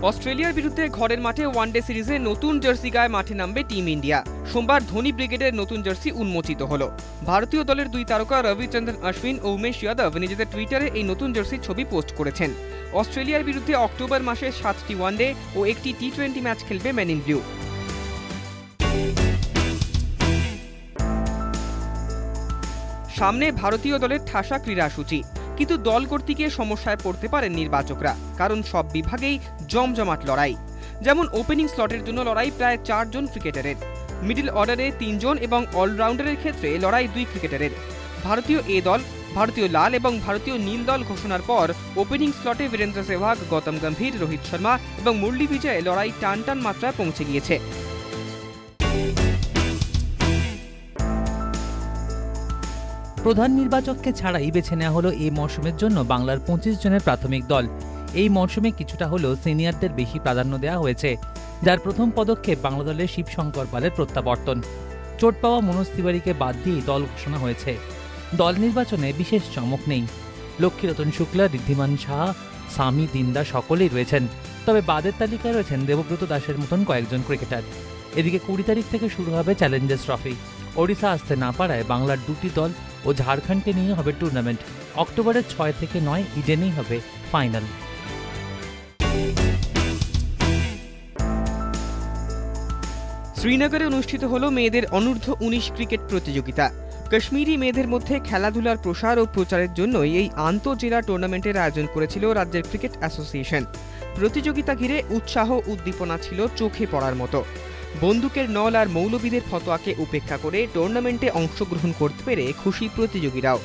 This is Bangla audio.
অস্ট্রেলিয়ার বিরুদ্ধে ঘরের মাঠে ওয়ানডে সিরিজে নতুন জার্সি গায়ে মাঠে নামবে টিম ইন্ডিয়া। সোমবার ধোনি ব্রিগেডের নতুন জার্সি উন্মোচিত হল। ভারতীয় দলের দুই তারকা রবিচন্দ্রন অশ্বিন ও উমেশ যাদব নিজেদের টুইটারে এই নতুন জার্সির ছবি পোস্ট করেছেন। অস্ট্রেলিয়ার বিরুদ্ধে অক্টোবর মাসে 7টি ওয়ানডে ও একটি টি20 ম্যাচ খেলবে মেন ইন ব্লু। সামনে ভারতীয় দলের ঠাসা ক্রীড়াসূচি, কিন্তু দল করতে গিয়ে সমস্যায় পড়তে পারেন নির্বাচকরা, কারণ সব বিভাগেই জমজমাট লড়াই। যেমন ওপেনিং স্লটের জন্য লড়াই প্রায় 4 জন ক্রিকেটারের, মিডল অর্ডারে 3 জন এবং অলরাউন্ডারের ক্ষেত্রে লড়াই 2 ক্রিকেটারের। ভারতীয় এ দল, ভারতীয় লাল এবং ভারতীয় নীল দল ঘোষণার পর ওপেনিং স্লটে বীরেন্দ্র সেহবাগ, গৌতম গম্ভীর, রোহিত শর্মা এবং মুরলী বিজয়ে লড়াই টান টান মাত্রায় পৌঁছে গিয়েছে। প্রধান নির্বাচককে ছাড়াই বেছে নেওয়া হলো এই মরশুমের জন্য বাংলার 25 জনের প্রাথমিক দল। এই মরশুমে কিছুটা হলেও সিনিয়রদের বেশি প্রাধান্য দেওয়া হয়েছে, যার প্রথম পদক্ষেপ বাংলা দলের শিবশঙ্কর পালের প্রত্যাবর্তন। চোট পাওয়া মনোজ তিওয়ারিকে বাদ দিয়েই দল ঘোষণা হয়েছে। দল নির্বাচনে বিশেষ চমক নেই। লক্ষ্মীরতন শুক্লা, ঋদ্ধিমান সাহা, সামি, দিন্দা সকলেই রয়েছেন, তবে বাদের তালিকায় রয়েছেন দেবব্রত দাসের মতন কয়েকজন ক্রিকেটার। এদিকে 20 তারিখ থেকে শুরু হবে চ্যালেঞ্জার্স ট্রফি। ওড়িশা আসতে না পারায় বাংলার 2টি দল ও ঝাড়খণ্ডকে নিয়ে হবে টুর্নামেন্ট। অক্টোবরের 6 থেকে 9 ইডেনেই হবে ফাইনাল। শ্রীনগরে অনুষ্ঠিত হল মেয়েদের অনূর্ধ্ব 19 ক্রিকেট প্রতিযোগিতা। কাশ্মীরি মেয়েদের মধ্যে খেলাধুলার প্রসার ও প্রচারের জন্যই এই আন্তঃজেলা টুর্নামেন্টের আয়োজন করেছিল রাজ্যের ক্রিকেট অ্যাসোসিয়েশন। প্রতিযোগিতা ঘিরে উৎসাহ উদ্দীপনা ছিল চোখে পড়ার মতো। বন্দুকের নল আর মৌলবীদের ফতোয়াকে উপেক্ষা করে টুর্নামেন্টে অংশগ্রহণ করতে পেরে খুশি প্রতিযোগীরাও।